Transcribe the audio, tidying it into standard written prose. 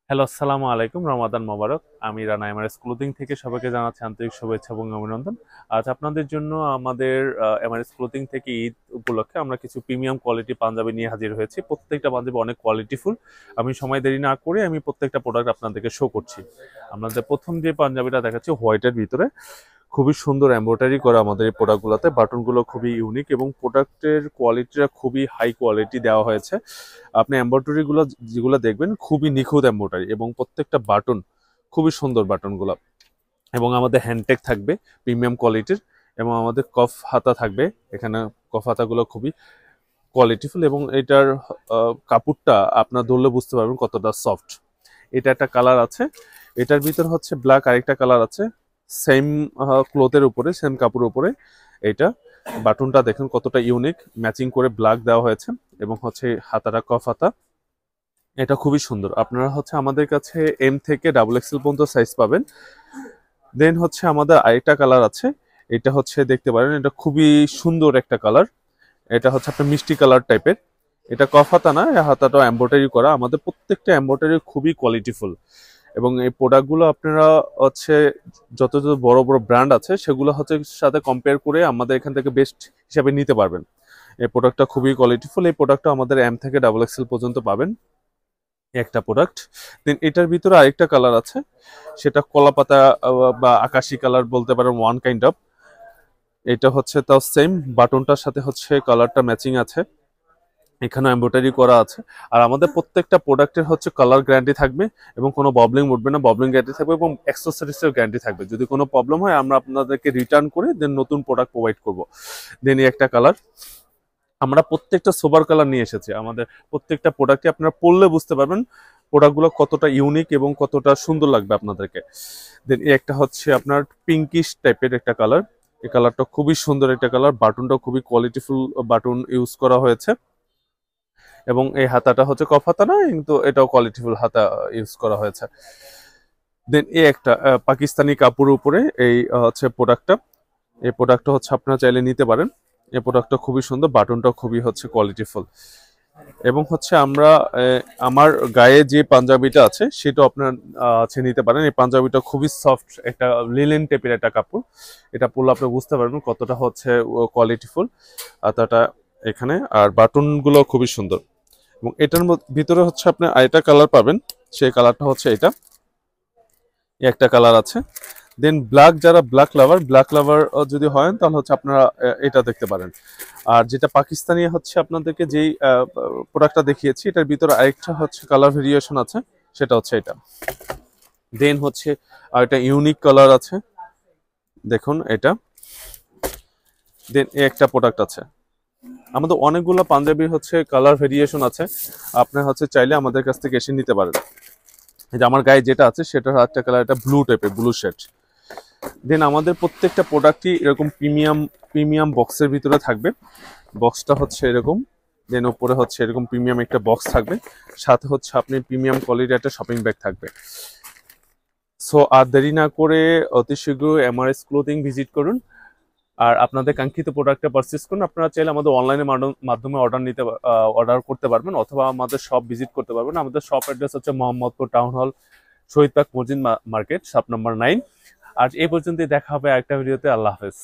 Hello, আসসালামু আলাইকুম। রমাদান মোবারক। আমি রানা এমআরএস ক্লোথিং থেকে সবাইকে জানাচ্ছি আন্তরিক শুভেচ্ছা এবং অভিনন্দন। আজ আপনাদের জন্য আমাদের এমআরএস ক্লোথিং থেকে ঈদ উপলক্ষে আমরা কিছু প্রিমিয়াম কোয়ালিটি পাঞ্জাবি নিয়ে হাজির হয়েছি। প্রত্যেকটা পাঞ্জাবি অনেক কোয়ালিটিফুল। আমি সময় দেরি না করে আমি প্রত্যেকটা প্রোডাক্ট আপনাদেরকে শো করছি। আপনাদের প্রথম যে পাঞ্জাবিটা দেখাচ্ছি হোয়াইটের ভিতরে, খুবই সুন্দর এমব্রয়ডারি করা আমাদের এই প্রোডাক্টগুলোতে। বাটনগুলো খুবই ইউনিক এবং প্রোডাক্টের কোয়ালিটিটা খুবই হাই কোয়ালিটি দেওয়া হয়েছে। আপনি এমব্রয়ডারিগুলো যেগুলো দেখবেন খুবই নিখুঁত এমব্রয়ডারি এবং প্রত্যেকটা বাটন খুবই সুন্দর বাটনগুলো। এবং আমাদের হ্যান্ডটেক থাকবে প্রিমিয়াম কোয়ালিটির, এবং আমাদের কফ হাতা থাকবে। এখানে কফ হাতাগুলো খুবই কোয়ালিটিফুল এবং এটার কাপড়টা আপনার ধরলে বুঝতে পারবেন কতটা সফট। এটা একটা কালার আছে, এটার ভিতর হচ্ছে ব্ল্যাক, আরেকটা কালার আছে সেম ক্লোথের উপরে, সেম কাপড়ের উপরে। এটা বাটনটা দেখুন কতটা ইউনিক, ম্যাচিং করে ব্ল্যাক দেওয়া হয়েছে এবং হচ্ছে হাতাটা কফ হাতা। এটা খুবই সুন্দর। আপনারা হচ্ছে আমাদের কাছে এম থেকে ডাবল এক্সেল পর্যন্ত সাইজ পাবেন। দেন হচ্ছে আমাদের আরেকটা কালার আছে, এটা হচ্ছে দেখতে পারেন, এটা খুবই সুন্দর একটা কালার। এটা হচ্ছে আপনার মিষ্টি কালার টাইপের। এটা কফ হাতা না, এই হাতাটা এমব্রয়ডারি করা। আমাদের প্রত্যেকটা এমব্রয়ডারি খুবই কোয়ালিটিফুল এবং এই প্রোডাক্টগুলো আপনারা হচ্ছে যত যত বড় বড় ব্র্যান্ড আছে সেগুলো হচ্ছে সাথে কম্পেয়ার করে আমাদের এখান থেকে বেস্ট হিসাবে নিতে পারবেন। এই প্রোডাক্টটা খুবই কোয়ালিটিফুল। এই প্রোডাক্টটা আমাদের এম থেকে ডাবল এক্সেল পর্যন্ত পাবেন একটা প্রোডাক্ট। দেন এটার ভিতরে আরেকটা কালার আছে, সেটা কলাপাতা বা আকাশি কালার বলতে পারেন, ওয়ান কাইন্ড অফ। এটা হচ্ছে তাও সেম বাটনটার সাথে হচ্ছে কালারটা ম্যাচিং আছে, এখানে এমব্রয়ডারি করা আছে। আর আমাদের প্রত্যেকটা প্রোডাক্টের হচ্ছে কালার গ্যারান্টি থাকবে এবং কোনো প্রবলেম উঠবে না, প্রবলেম গ্যারান্টি থাকবে এবং অ্যাক্সেসরিজের গ্যারান্টি থাকবে। যদি কোনো প্রবলেম হয় আমরা আপনাদেরকে রিটার্ন করে দেন নতুন প্রোডাক্ট প্রোভাইড করব। দেন একটা কালার, আমরা প্রত্যেকটা সোবার কালার নিয়ে এসেছি। আমাদের প্রত্যেকটা প্রোডাক্টে আপনারা পরলে বুঝতে পারবেন প্রোডাক্টগুলো কতটা ইউনিক এবং কতটা সুন্দর লাগবে আপনাদেরকে। দেন একটা হচ্ছে আপনার পিঙ্কিশ টাইপের একটা কালার। এই কালারটা খুবই সুন্দর একটা কালার, বাটনটা খুবই কোয়ালিটিফুল বাটন ইউজ করা হয়েছে এবং এই হাতাটা হচ্ছে কফ হাতা না, কিন্তু এটাও কোয়ালিটিফুল হাতা ইউজ করা হয়েছে। দেন এই একটা পাকিস্তানি কাপড়ের উপরে এই হচ্ছে প্রোডাক্টটা। এই প্রোডাক্টটা হচ্ছে আপনারা চাইলে নিতে পারেন। এই প্রোডাক্টটা খুবই সুন্দর, বাটনটা খুবই হচ্ছে কোয়ালিটিফুল। এবং হচ্ছে আমরা আমার গায়ে যে পাঞ্জাবিটা আছে সেটা আপনার আছে নিতে পারেন। এই পাঞ্জাবিটা খুবই সফট, একটা লিলেন টাইপের একটা কাপড়। এটা পরলে আপনি বুঝতে পারবেন কতটা হচ্ছে কোয়ালিটিফুল হাতাটা এখানে। আর বাটনগুলো খুবই সুন্দর এবং এটার ভিতরে হচ্ছে আপনি আরেকটা কালার পাবেন, সেই কালারটা হচ্ছে এটা। একটা কালার আছে। দেন ব্ল্যাক, যারা ব্ল্যাক লাভার যদি হয় তাহলে হচ্ছে আপনারা এটা দেখতে পারেন। আর যেটা পাকিস্তানি হচ্ছে আপনাদেরকে যেই প্রোডাক্টটা দেখিয়েছি, এটার ভিতরে আরেকটা হচ্ছে কালার ভেরিয়েশন আছে, সেটা হচ্ছে এটা। দেন হচ্ছে আর একটা ইউনিক কালার আছে, দেখুন এটা। দেন একটা প্রোডাক্ট আছে। আমাদের অনেকগুলো পাঞ্জাবি হচ্ছে কালার ভেরিয়েশন আছে, আপনি হচ্ছে চাইলে আমাদের কাছ থেকে এসে নিতে পারেন। এই যে আমার গায়ে যেটা আছে সেটার একটা কালার, এটা ব্লু টাইপের, ব্লু শেড। দেন আমাদের প্রত্যেকটা প্রোডাক্টই এরকম প্রিমিয়াম প্রিমিয়াম বক্সের ভিতরে থাকবে। বক্সটা হচ্ছে এরকম, দেন উপরে হচ্ছে এরকম প্রিমিয়াম একটা বক্স থাকবে, সাথে হচ্ছে আপনি প্রিমিয়াম কোয়ালিটির একটা শপিং ব্যাগ থাকবে। সো আর দেরি না করে অতি শীঘ্র এমআরএস ক্লোথিং ভিজিট করুন আর আপনাদের কাঙ্ক্ষিত প্রোডাক্টটা পারচেজ করুন। আপনারা চাইলে আমাদের অনলাইনে মাধ্যমে অর্ডার করতে পারবেন অথবা আমাদের শপ ভিজিট করতে পারবেন। আমাদের শপ অ্যাড্রেস হচ্ছে মোহাম্মদপুর টাউন হল, শহীদ পার্ক মসজিদ মার্কেট, শপ নাম্বার 9। আর এই পর্যন্তই দেখা হবে আরেকটা ভিডিওতে। আল্লাহ হাফেজ।